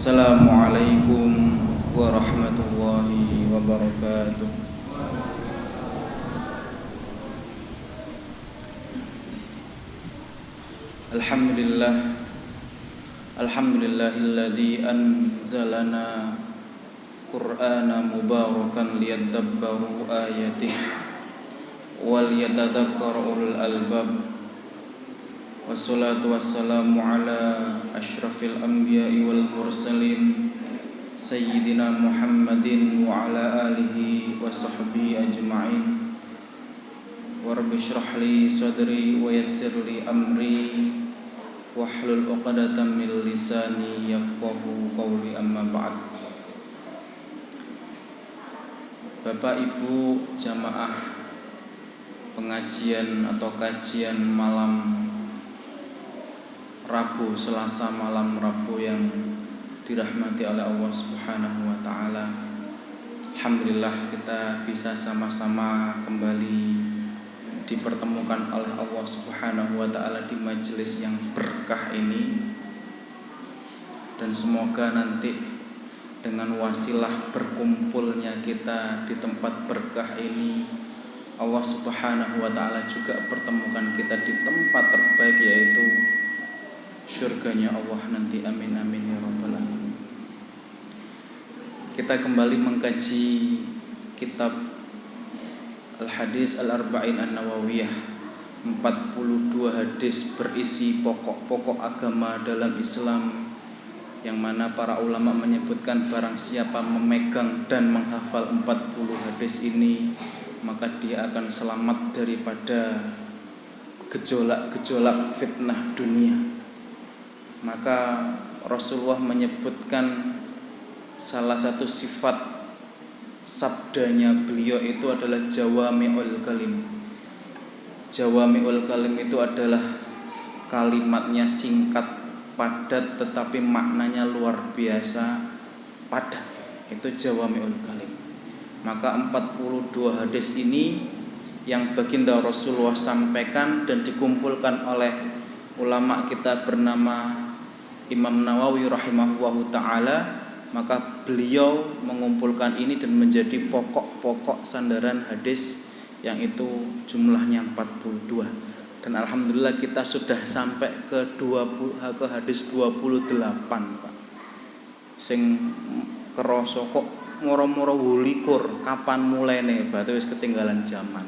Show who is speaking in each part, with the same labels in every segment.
Speaker 1: Assalamualaikum warahmatullahi wabarakatuh. Alhamdulillahilladzi anzalana Qur'ana mubarakan liyadabbaru ayatihi wal yatadhakkara ulul albab. Wassalatu wassalamu ala asyrafil anbiya'i wal mursalin Sayyidina Muhammadin wa ala alihi wa sahbihi ajma'in. Wa rabbi shrah li sadri wa yassir li amri wahlul 'uqdatam min lisani yafqahu qawli, amma ba'd. Bapak Ibu jamaah pengajian atau kajian malam Rabu, Selasa malam Rabu yang dirahmati oleh Allah Subhanahu wa taala. Alhamdulillah kita bisa sama-sama kembali dipertemukan oleh Allah Subhanahu wa taala di majelis yang berkah ini. Dan semoga nanti dengan wasilah berkumpulnya kita di tempat berkah ini, Allah Subhanahu wa taala juga pertemukan kita di tempat terbaik, yaitu syurganya Allah nanti. Amin amin ya rabbal alamin. Kita kembali mengkaji kitab Al-Hadis Al-Arba'in An-Nawawiyah, 42 hadis berisi pokok-pokok agama dalam Islam, yang mana para ulama menyebutkan barang siapa memegang dan menghafal 40 hadis ini, maka dia akan selamat daripada gejolak-gejolak fitnah dunia. Maka Rasulullah menyebutkan salah satu sifat sabdanya beliau itu adalah jawami'ul kalim. Jawami'ul kalim itu adalah kalimatnya singkat, padat, tetapi maknanya luar biasa padat. Itu jawami'ul kalim. Maka 42 hadis ini yang baginda Rasulullah sampaikan dan dikumpulkan oleh ulama kita bernama Imam Nawawi rahimahullahu ta'ala, maka beliau mengumpulkan ini dan menjadi pokok-pokok sandaran hadis yang itu jumlahnya 42. Dan alhamdulillah kita sudah sampai ke hadis 28, Pak. Sing kerasa kok moro-moro 28, kapan mulainya? Berarti wis ketinggalan zaman.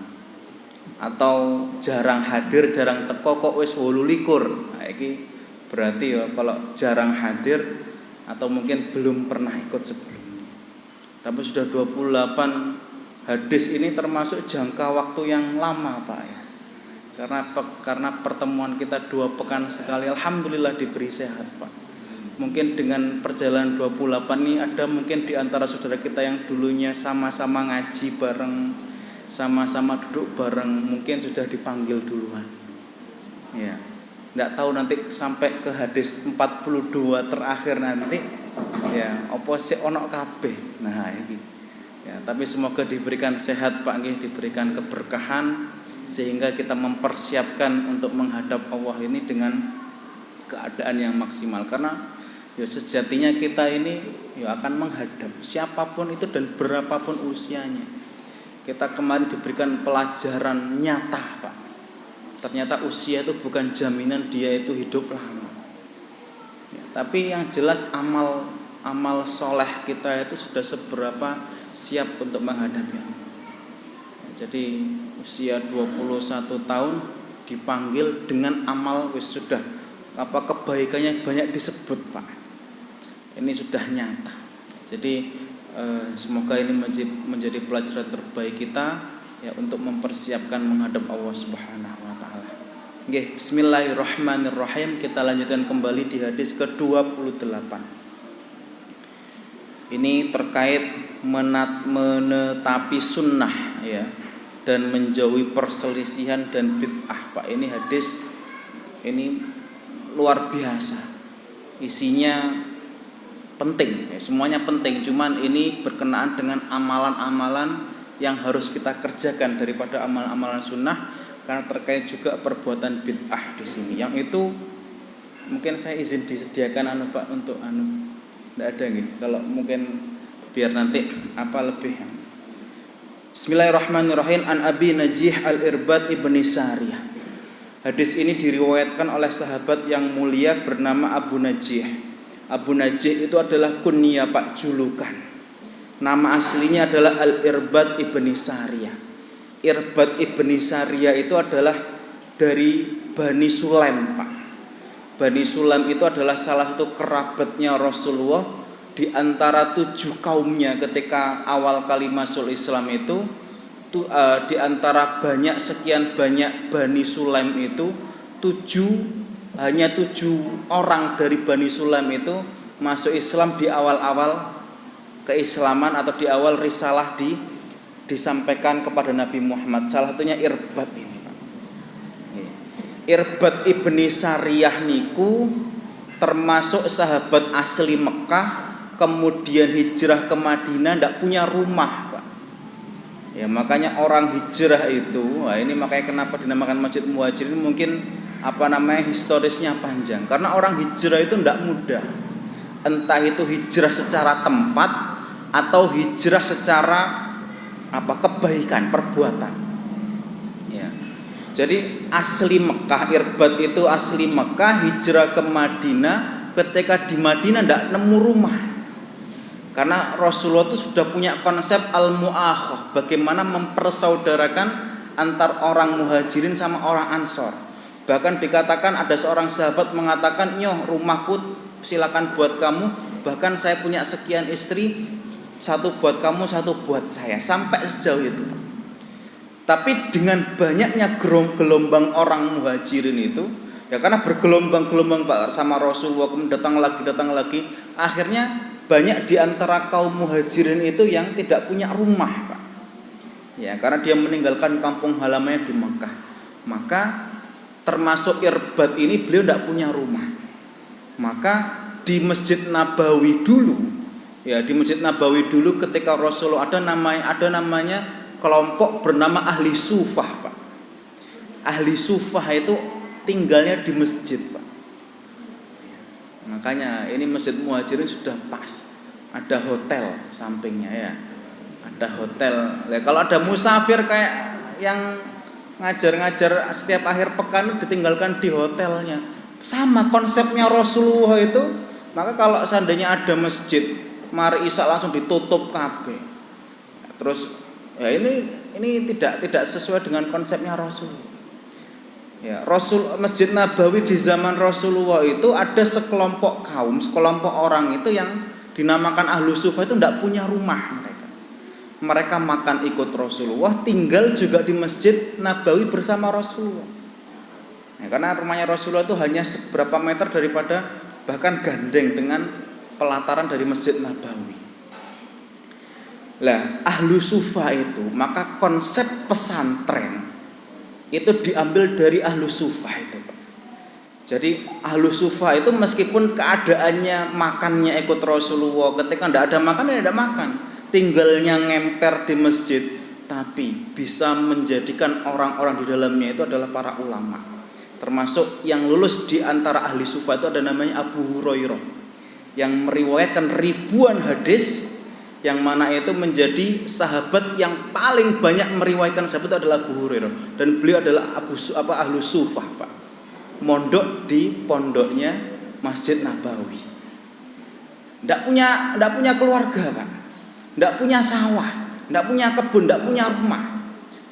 Speaker 1: Atau jarang hadir, jarang teko kok wis 28. Nah, iki berarti ya kalau jarang hadir atau mungkin belum pernah ikut sebelumnya. Tapi sudah 28 hadis ini termasuk jangka waktu yang lama, Pak ya. Karena pertemuan kita 2 pekan sekali, alhamdulillah diberi sehat, Pak. Mungkin dengan perjalanan 28 ini ada mungkin di antara saudara kita yang dulunya sama-sama ngaji bareng, sama-sama duduk bareng, mungkin sudah dipanggil duluan. Ya. Nggak tahu nanti sampai ke hadis 42 terakhir nanti ya opo sik ono kabeh. Nah ini ya, tapi semoga diberikan sehat, Pak nggih, diberikan keberkahan sehingga kita mempersiapkan untuk menghadap Allah ini dengan keadaan yang maksimal. Karena ya sejatinya kita ini ya akan menghadap siapapun itu dan berapapun usianya. Kita kemarin diberikan pelajaran nyata, Pak. Ternyata usia itu bukan jaminan dia itu hidup lama. Ya, tapi yang jelas amal soleh kita itu sudah seberapa siap untuk menghadapinya. Ya, jadi usia 21 tahun dipanggil dengan amal wis sudah kebaikannya banyak disebut, Pak. Ini sudah nyata. Jadi semoga ini menjadi pelajaran terbaik kita ya untuk mempersiapkan menghadap Allah Subhanahu wa taala. Nggih, bismillahirrahmanirrahim. Kita lanjutkan kembali di hadis ke-28. Ini terkait menetapi sunnah ya dan menjauhi perselisihan dan bid'ah, Pak. Ini hadis ini luar biasa. Isinya penting ya, semuanya penting, cuman ini berkenaan dengan amalan-amalan yang harus kita kerjakan daripada amalan-amalan sunnah, karena terkait juga perbuatan bid'ah di sini. Yang itu mungkin saya izin disediakan Pak untuk Tidak ada nih. Kalau mungkin biar nanti lebih. Bismillahirrahmanirrahim. An Abi Najih Al-Irbad ibni Sariyah. Hadis ini diriwayatkan oleh sahabat yang mulia bernama Abu Najih. Abu Najih itu adalah kunya, Pak, julukan. Nama aslinya adalah Al-Irbad ibni Sariyah. Irbad ibni Sariyah itu adalah dari Bani Sulaim, Pak. Bani Sulaim itu adalah salah satu kerabatnya Rasulullah di antara 7 kaumnya ketika awal kali masuk Islam itu. Di antara sekian banyak Bani Sulaim itu hanya 7 orang dari Bani Sulaim itu masuk Islam di awal-awal keislaman atau di awal risalah disampaikan kepada Nabi Muhammad. Salah satunya Irbad ini, Pak. Irbad ibni Sariyah niku termasuk sahabat asli Mekah, kemudian hijrah ke Madinah, tidak punya rumah, Pak. Ya, makanya orang hijrah itu, ini makanya kenapa dinamakan Masjid Muhajirin, mungkin historisnya panjang. Karena orang hijrah itu tidak mudah. Entah itu hijrah secara tempat atau hijrah secara kebaikan, perbuatan. Ya. Jadi asli Mekah, Irbad itu asli Mekah, hijrah ke Madinah. Ketika di Madinah tidak nemu rumah. Karena Rasulullah itu sudah punya konsep al-mu'akhah, bagaimana mempersaudarakan antar orang Muhajirin sama orang Ansor. Bahkan dikatakan ada seorang sahabat mengatakan, "Nyoh, rumahku silakan buat kamu, bahkan saya punya sekian istri, satu buat kamu, satu buat saya." Sampai sejauh itu. Tapi dengan banyaknya gelombang orang Muhajirin itu, ya karena bergelombang-gelombang, Pak, sama Rasulullah, kemudian datang lagi, akhirnya banyak di antara kaum Muhajirin itu yang tidak punya rumah, Pak. Ya, karena dia meninggalkan kampung halamannya di Mekah. Maka termasuk Irbad ini beliau tidak punya rumah. Maka di Masjid Nabawi dulu, ketika Rasulullah ada namanya kelompok bernama Ahli Sufah, Pak. Ahli Sufah itu tinggalnya di masjid, Pak. Makanya ini Masjid Muhajirin sudah pas. Ada hotel sampingnya, ya. Ada hotel. Kalau ada musafir kayak yang ngajar-ngajar setiap akhir pekan ditinggalkan di hotelnya. Sama konsepnya Rasulullah itu. Maka kalau seandainya ada masjid, mari isya langsung ditutup kabeh. Terus ya ini tidak sesuai dengan konsepnya Rasulullah. Ya, Masjid Nabawi di zaman Rasulullah itu ada sekelompok orang itu yang dinamakan Ahlu Sufah itu tidak punya rumah mereka. Mereka makan ikut Rasulullah, tinggal juga di Masjid Nabawi bersama Rasulullah. Ya, karena rumahnya Rasulullah itu hanya seberapa meter daripada bahkan gandeng dengan pelataran dari Masjid Nabawi. Lah, Ahlu Sufah itu, maka konsep pesantren itu diambil dari Ahlu Sufah itu, Pak. Jadi Ahlu Sufah itu meskipun keadaannya makannya ikut Rasulullah, ketika tidak ada makan, tidak ada makan, tinggalnya ngemper di masjid, tapi bisa menjadikan orang-orang di dalamnya itu adalah para ulama. Termasuk yang lulus di antara Ahli Sufah itu ada namanya Abu Hurairah, yang meriwayatkan ribuan hadis, yang mana itu menjadi sahabat yang paling banyak meriwayatkan sahabat itu adalah Abu Hurairah, dan beliau adalah Ahlu Sufah, Pak. Mondok di pondoknya Masjid Nabawi. Tidak punya keluarga, Pak. Tidak punya sawah, tidak punya kebun, tidak punya rumah.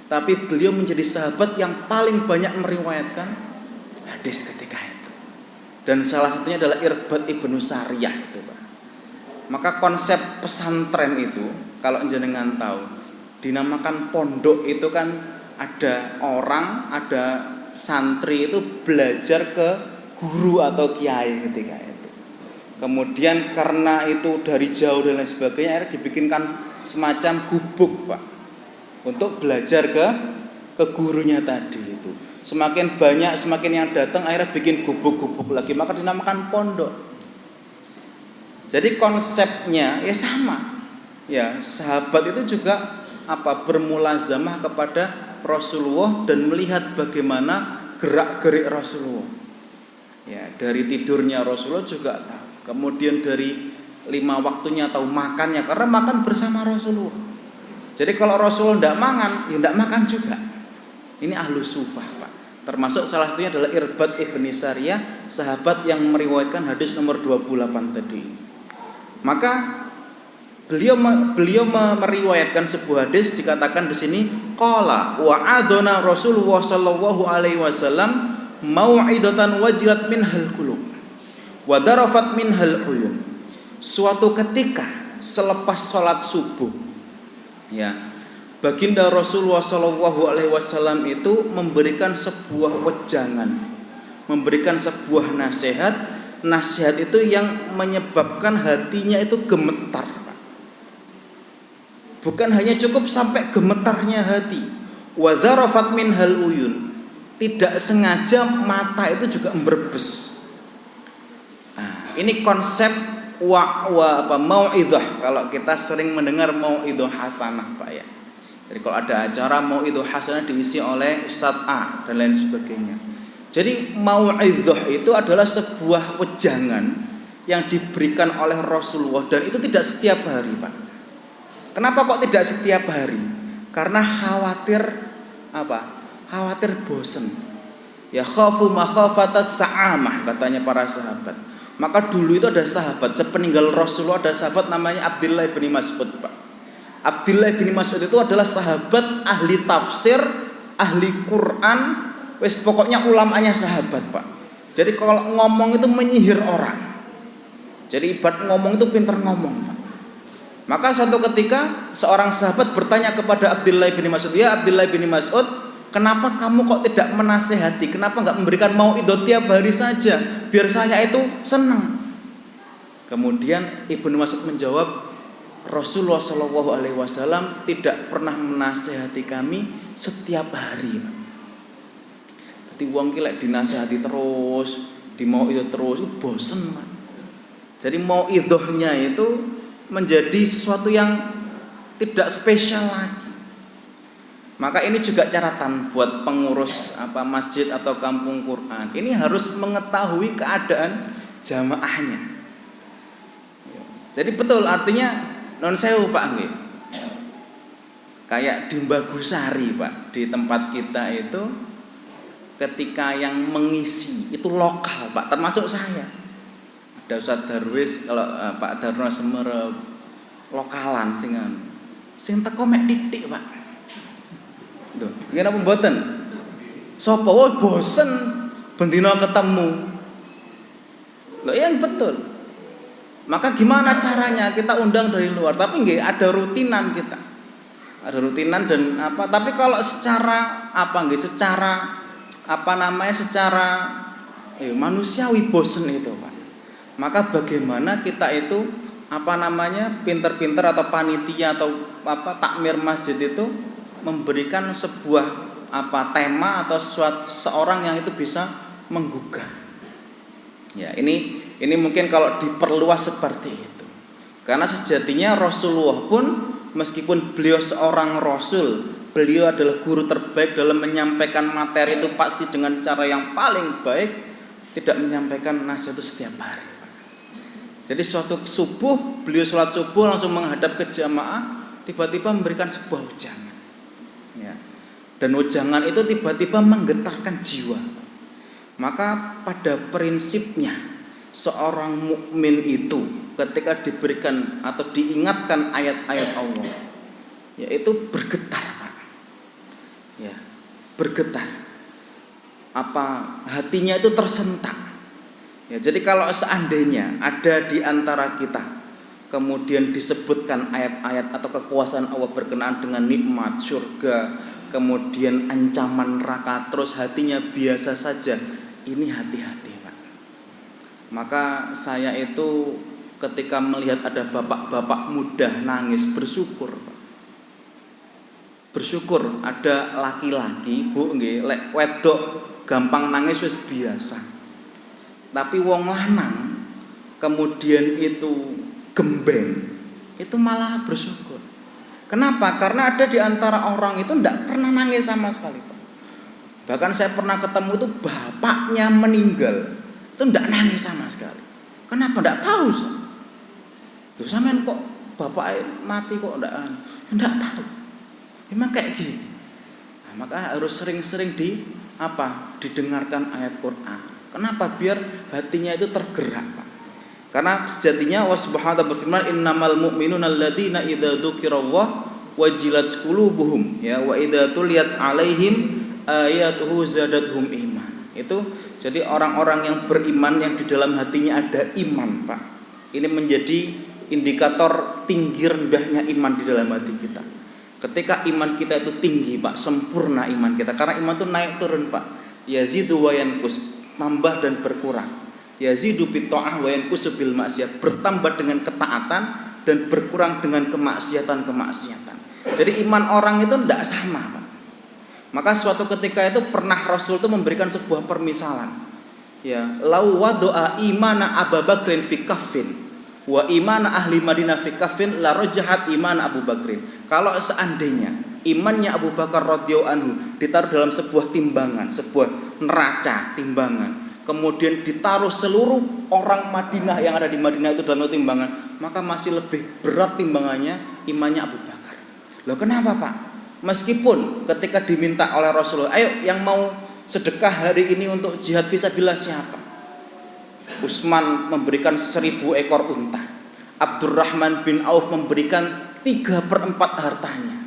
Speaker 1: Tapi beliau menjadi sahabat yang paling banyak meriwayatkan hadis ketika itu. Dan salah satunya adalah Irbad ibnu Sariyah itu, Pak. Maka konsep pesantren itu, kalau jenengan tahu, dinamakan pondok itu kan ada santri itu belajar ke guru atau kiai ketika itu. Kemudian karena itu dari jauh dan lain sebagainya, akhirnya dibikinkan semacam gubuk, Pak, untuk belajar ke gurunya tadi itu. Semakin banyak, semakin yang datang, akhirnya bikin gubuk-gubuk lagi, maka dinamakan pondok. Jadi konsepnya ya sama. Ya, sahabat itu juga bermulazamah kepada Rasulullah dan melihat bagaimana gerak-gerik Rasulullah. Ya, dari tidurnya Rasulullah juga tahu. Kemudian dari 5 waktunya atau makannya, karena makan bersama Rasulullah. Jadi kalau Rasulullah tidak makan, ya tidak makan juga. Ini ahlus sufah, Pak. Termasuk salah satunya adalah Irbad ibn Sariyah, sahabat yang meriwayatkan hadis nomor 28 tadi. Maka beliau meriwayatkan sebuah hadis, dikatakan di sini qala wa adana Rasulullah sallallahu alaihi wasallam mau'idatan wajilat minhal qulub wa darafat minhal uyun. Suatu ketika selepas salat subuh, ya, baginda Rasulullah sallallahu alaihi wasallam itu memberikan sebuah wejangan, memberikan sebuah nasihat. Nasihat itu yang menyebabkan hatinya itu gemetar. Bukan hanya cukup sampai gemetarnya hati, wa dzarafat minhal uyun, tidak sengaja mata itu juga memberbes. Nah, ini konsep mau'idhah. Kalau kita sering mendengar mau'idhah hasanah, Pak, ya. Jadi kalau ada acara mau'idhah hasanah diisi oleh Ustadz A dan lain sebagainya. Jadi mau'idhah itu adalah sebuah wejangan yang diberikan oleh Rasulullah, dan itu tidak setiap hari, Pak. Kenapa kok tidak setiap hari? Karena khawatir apa? Khawatir bosan. Ya khafu makhafatas sa'amah, katanya para sahabat. Maka dulu itu ada sahabat, sepeninggal Rasulullah ada sahabat namanya Abdullah bin Mas'ud, Pak. Abdullah bin Mas'ud itu adalah sahabat ahli tafsir, ahli Quran, wis pokoknya ulamanya sahabat, Pak. Jadi kalau ngomong itu menyihir orang. Jadi ibarat ngomong itu pintar ngomong, Pak. Maka suatu ketika seorang sahabat bertanya kepada Abdullah bin Mas'ud, "Ya Abdullah bin Mas'ud, kenapa kamu kok tidak menasehati? Kenapa enggak memberikan mau'idhah tiap hari saja biar saya itu senang?" Kemudian Ibnu Mas'ud menjawab, "Rasulullah Shallallahu alaihi wasallam tidak pernah menasehati kami setiap hari." Jadi wong ki lek dinasehati terus, di mau'idhah terus, bosen, Pak. Jadi mau'idhahnya itu menjadi sesuatu yang tidak spesial lagi. Maka ini juga catatan buat pengurus masjid atau kampung Quran. Ini harus mengetahui keadaan jamaahnya. Jadi betul, artinya non sewu, Pak, nggih. Kayak di Bagusari, Pak, di tempat kita itu ketika yang mengisi itu lokal, Pak, termasuk saya. Ada Ustaz Darwis, kalau Pak Darno Semer lokalan sing teko mek titik, Pak. Tuh, nggih napa mboten? Sapa wae bosen bendina ketemu. Loh, yang betul. Maka gimana caranya? Kita undang dari luar, tapi nggih ada rutinan kita. Ada rutinan dan tapi kalau secara secara manusiawi bosen itu, Pak. Maka bagaimana kita itu pinter-pinter atau panitia atau takmir masjid itu memberikan sebuah tema atau seorang yang itu bisa menggugah. Ya, ini mungkin kalau diperluas seperti itu. Karena sejatinya Rasulullah pun meskipun beliau seorang rasul, beliau adalah guru terbaik dalam menyampaikan materi itu pasti dengan cara yang paling baik, tidak menyampaikan nasihat itu setiap hari. Jadi suatu subuh, beliau sholat subuh langsung menghadap ke jamaah, tiba-tiba memberikan sebuah wejangan, ya. Dan wejangan itu tiba-tiba menggetarkan jiwa. Maka pada prinsipnya seorang mukmin itu ketika diberikan atau diingatkan ayat-ayat Allah, yaitu bergetar, Pak. Ya, bergetar. Hatinya itu tersentak. Ya, jadi kalau seandainya ada di antara kita kemudian disebutkan ayat-ayat atau kekuasaan Allah berkenaan dengan nikmat surga, kemudian ancaman neraka, terus hatinya biasa saja, ini hati-hati, Pak. Maka saya itu ketika melihat ada bapak-bapak muda nangis, bersyukur, Pak. Bersyukur ada laki-laki, Bu, nggih, lek wedok gampang nangis wis biasa. Tapi wong lanang kemudian itu gembeng, itu malah bersyukur. Kenapa? Karena ada di antara orang itu tidak pernah nangis sama sekali, Pak. Bahkan saya pernah ketemu itu bapaknya meninggal, itu tidak nangis sama sekali. Kenapa? Tidak tahu. Loh sampean kok bapak mati kok ndak tahu. Memang kayak gini. Nah, maka harus sering-sering didengarkan ayat Quran. Kenapa? Biar hatinya itu tergerak, Pak. Karena sejatinya Allah Subhanahu wa taala berfirman, "Innamal mu'minuna alladzina idza dzukirallah wajilat qulubuhum ya wa idza tuliyat 'alaihim ayatuhu zadatuhum iman." Itu jadi orang-orang yang beriman yang di dalam hatinya ada iman, Pak. Ini menjadi indikator tinggi rendahnya iman di dalam hati kita. Ketika iman kita itu tinggi, Pak, sempurna iman kita. Karena iman itu naik turun, Pak. Yazidu wa yanqus, tambah dan berkurang. Yazidu bit ta'ah wa yanqusu bil maksiat, bertambah dengan ketaatan dan berkurang dengan kemaksiatan. Jadi iman orang itu tidak sama, Pak. Maka suatu ketika itu pernah Rasul itu memberikan sebuah permisalan. Ya, lau wadu'a imana Abu Bakrin fi kaffin wa imana ahli Madinah fi kaffin la rajahat imana Abu Bakrin. Kalau seandainya imannya Abu Bakar radhiyallahu anhu ditaruh dalam sebuah timbangan, sebuah neraca timbangan, kemudian ditaruh seluruh orang Madinah yang ada di Madinah itu dalam timbangan, maka masih lebih berat timbangannya imannya Abu Bakar. Loh kenapa, Pak? Meskipun ketika diminta oleh Rasulullah, ayo yang mau sedekah hari ini untuk jihad fisabilillah siapa? Utsman memberikan 1000 ekor unta. Abdurrahman bin Auf memberikan 3/4 hartanya.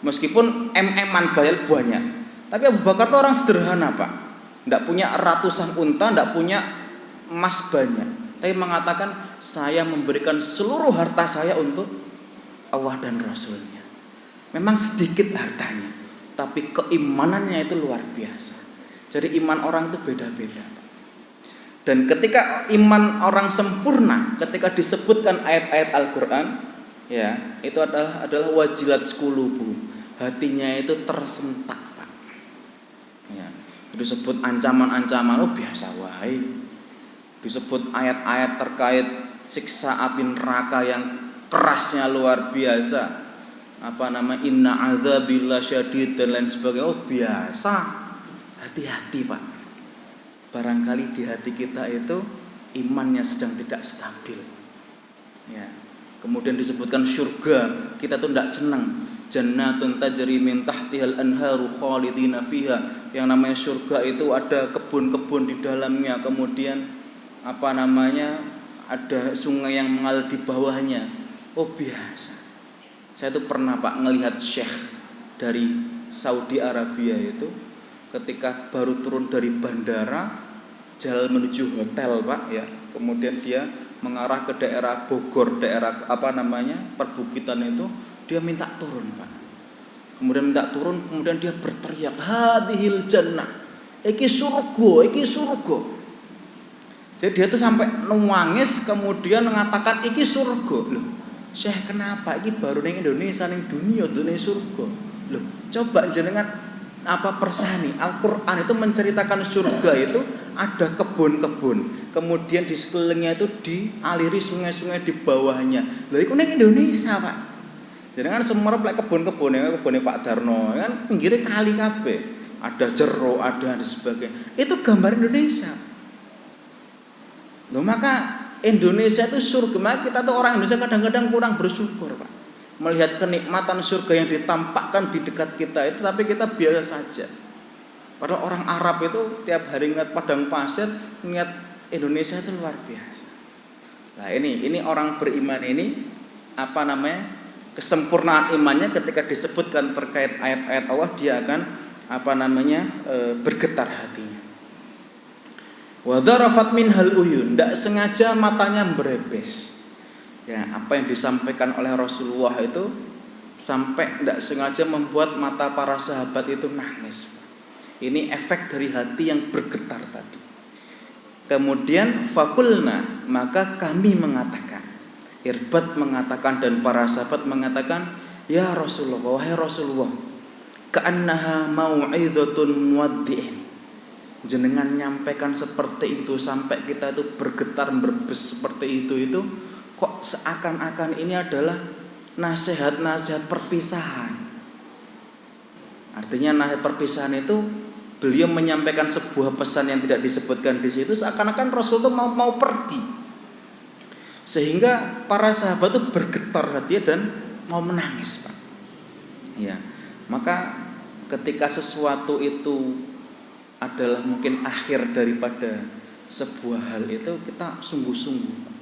Speaker 1: Meskipun MM-an bayar banyak, tapi Abu Bakar itu orang sederhana, Pak. Tidak punya ratusan unta, tidak punya emas banyak, tapi mengatakan saya memberikan seluruh harta saya untuk Allah dan Rasulnya. Memang sedikit hartanya, tapi keimanannya itu luar biasa. Jadi iman orang itu beda-beda. Dan ketika iman orang sempurna, ketika disebutkan ayat-ayat Al-Quran, ya itu adalah wajilat qulubuhum, hatinya itu tersentak, Pak. Ya, disebut ancaman-ancaman, oh biasa wae. Disebut ayat-ayat terkait siksa api neraka yang kerasnya luar biasa. Inna azabillah syadid dan lain sebagainya, oh biasa. Hati-hati, Pak. Barangkali di hati kita itu imannya sedang tidak stabil. Ya. Kemudian disebutkan surga, kita tuh tidak senang. Jannatun tajri min tahtihal anharu khalidina fiha. Yang namanya surga itu ada kebun-kebun di dalamnya, kemudian ada sungai yang mengalir di bawahnya. Oh biasa. Saya tuh pernah, Pak, ngelihat syekh dari Saudi Arabia itu ketika baru turun dari bandara jalan menuju hotel, Pak, ya. Kemudian dia mengarah ke daerah Bogor, daerah perbukitan itu, dia minta turun, Pak. Kemudian dia berteriak, hadhil jannah, iki surga. Jadi dia tuh sampai nangis, kemudian mengatakan iki surga. Loh, Syekh kenapa? Iki baru ning Indonesia, ning dunia surga. Loh, coba jenengan persani. Al-Qur'an itu menceritakan surga itu ada kebun-kebun. Kemudian di sekelilingnya itu dialiri sungai-sungai di bawahnya. Loh, iku ning Indonesia, Pak. Jenengan semerep lek kebun-kebune Pak Darno, kan pinggirnya kali kabeh. Ada jeruk, ada dan sebagainya. Itu gambar Indonesia. Loh, maka Indonesia itu surga. Maka kita tuh orang Indonesia kadang-kadang kurang bersyukur, Pak. Melihat kenikmatan surga yang ditampakkan di dekat kita itu, tapi kita biasa saja. Padahal orang Arab itu tiap hari ngeliat padang pasir, ngeliat Indonesia itu luar biasa. Nah ini orang beriman ini kesempurnaan imannya ketika disebutkan terkait ayat-ayat Allah, dia akan bergetar hatinya. Wa dzarafat minhal uyun, tidak sengaja matanya berebes. Ya, apa yang disampaikan oleh Rasulullah itu sampai tidak sengaja membuat mata para sahabat itu nangis. Ini efek dari hati yang bergetar tadi. Kemudian fakulna, maka kami mengatakan, Irbad mengatakan dan para sahabat mengatakan, ya Rasulullah, wahai Rasulullah, ka'annaha mau'idhatun muwaddi'in. Jenengan nyampaikan seperti itu sampai kita itu bergetar berbes seperti itu kok seakan-akan ini adalah nasihat-nasihat perpisahan. Artinya nasihat perpisahan itu beliau menyampaikan sebuah pesan yang tidak disebutkan di situ, seakan-akan Rasul itu mau pergi. Sehingga para sahabat itu bergetar hati dan mau menangis, Pak. Ya, maka ketika sesuatu itu adalah mungkin akhir daripada sebuah hal itu, kita sungguh-sungguh.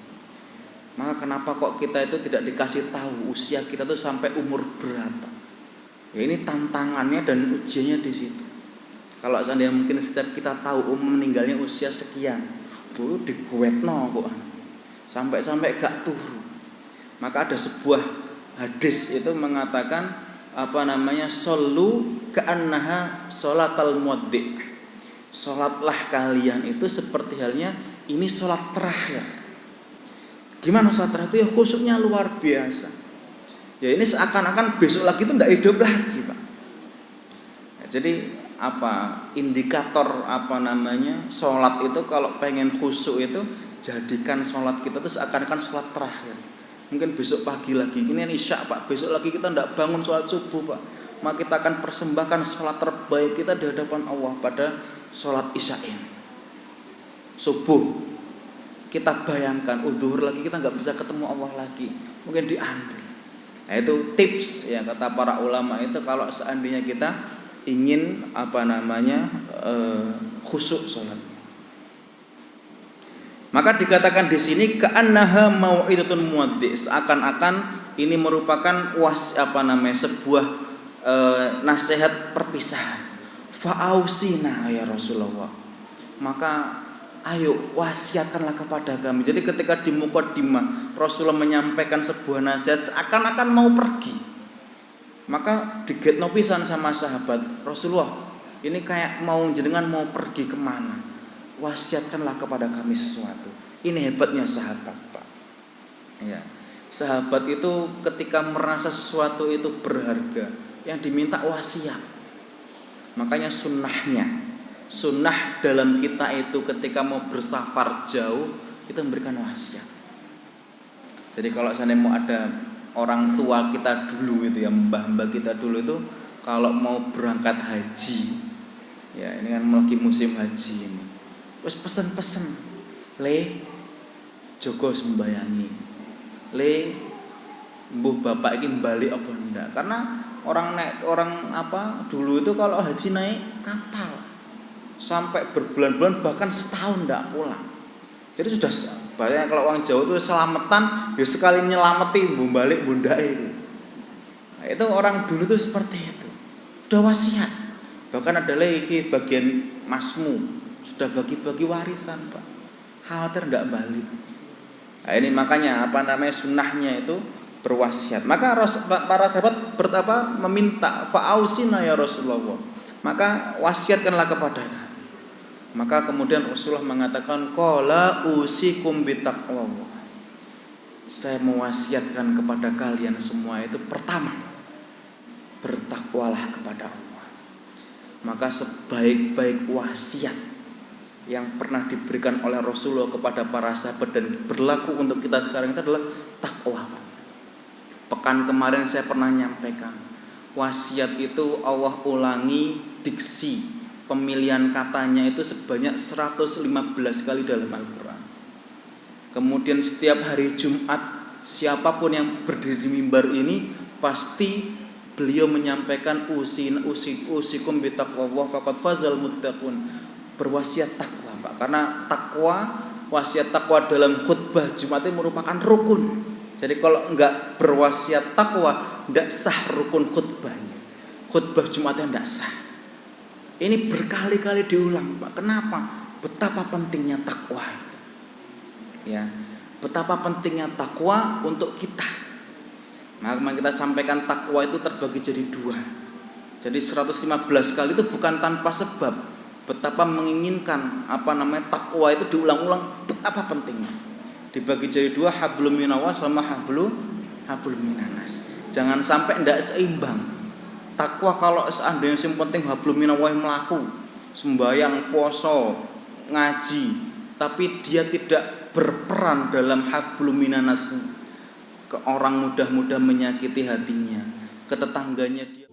Speaker 1: Maka kenapa kok kita itu tidak dikasih tahu usia kita tuh sampai umur berapa? Ya ini tantangannya dan ujiannya di situ. Kalau seandainya mungkin setiap kita tahu meninggalnya usia sekian, tuh diguetno kok. Sampai-sampai gak turu. Maka ada sebuah hadis itu mengatakan sallu ka'annaha sholatal muwaddi'. Salatlah kalian itu seperti halnya ini salat terakhir. Gimana salat terakhir itu? Ya khusyuknya luar biasa. Ya ini seakan-akan besok lagi itu tidak hidup lagi, Pak. Ya, jadi indikator salat itu kalau pengen khusyuk itu jadikan salat kita itu seakan-akan salat terakhir. Mungkin besok pagi lagi, ini isya, Pak. Besok lagi kita tidak bangun salat subuh, Pak. Maka kita akan persembahkan salat terbaik kita di hadapan Allah pada salat isya ini. Subuh kita bayangkan, zuhur lagi kita nggak bisa ketemu Allah lagi, mungkin diambil. Nah, itu tips ya kata para ulama itu kalau seandainya kita ingin khusyuk salat. Maka dikatakan di sini ka'annaha mau'idatun muwaddi', seakan-akan ini merupakan sebuah nasihat perpisahan. Fa'ausina ya Rasulullah. Maka ayo wasiatkanlah kepada kami. Jadi ketika di muqaddimah Rasulullah menyampaikan sebuah nasihat seakan-akan mau pergi. Maka digetno pisan sama sahabat, Rasulullah, ini kayak jenengan mau pergi kemana? Wasiatkanlah kepada kami sesuatu. Ini hebatnya sahabat, Pak. Ya. Sahabat itu ketika merasa sesuatu itu berharga, yang diminta wasiat. Makanya sunnah dalam kita itu ketika mau bersafar jauh, kita memberikan wasiat. Jadi kalau seandainya mau ada orang tua kita dulu itu ya, mbah-mbah kita dulu itu kalau mau berangkat haji, ya ini kan lagi musim haji ini, terus pesen-pesen, le jogo sembayangi, le mbuh bapak ini balik apa enggak? Karena orang dulu itu kalau haji naik kapal sampai berbulan-bulan bahkan setahun enggak pulang. Jadi sudah banyak kalau orang Jawa itu selamatan ya sekali nyelameti mbuh balik bunda itu. Nah, itu orang dulu tuh seperti itu. Sudah wasiat. Bahkan ada lagi bagian masmu sudah bagi-bagi warisan, Pak. Khawatir enggak balik. Nah, ini makanya sunnahnya itu berwasiat. Maka para sahabat meminta fa'ausina ya Rasulullah. Maka wasiatkanlah kepada kami. Maka kemudian Rasulullah mengatakan qala usikum bitaqwallah. Saya mewasiatkan kepada kalian semua itu pertama, bertakwalah kepada Allah. Maka sebaik-baik wasiat yang pernah diberikan oleh Rasulullah kepada para sahabat dan berlaku untuk kita sekarang itu adalah takwa. Pekan kemarin saya pernah nyampaikan, wasiat itu Allah ulangi diksi pemilihan katanya itu sebanyak 115 kali dalam Al-Quran. Kemudian setiap hari Jumat siapapun yang berdiri di mimbar ini pasti beliau menyampaikan usikum bitaqwallah faqad fazal muttaqun, berwasiat takwa, Pak. Karena takwa, wasiat takwa dalam khutbah Jumat itu merupakan rukun. Jadi kalau enggak berwasiat takwa, enggak sah rukun khutbahnya. Khutbah Jumatnya enggak sah. Ini berkali-kali diulang, Pak. Kenapa? Betapa pentingnya takwa itu. Ya, betapa pentingnya takwa untuk kita. Maka kita sampaikan takwa itu terbagi jadi dua. Jadi 115 kali itu bukan tanpa sebab. Betapa menginginkan takwa itu diulang-ulang, betapa pentingnya. Dibagi jadi dua, hablum minawas sama hablum minanas. Jangan sampai tidak seimbang. Takwa kalau seandainya yang penting hablum minawas melaku, sembahyang, poso, ngaji, tapi dia tidak berperan dalam hablum minanas, ke orang mudah-mudah menyakiti hatinya, ke tetangganya dia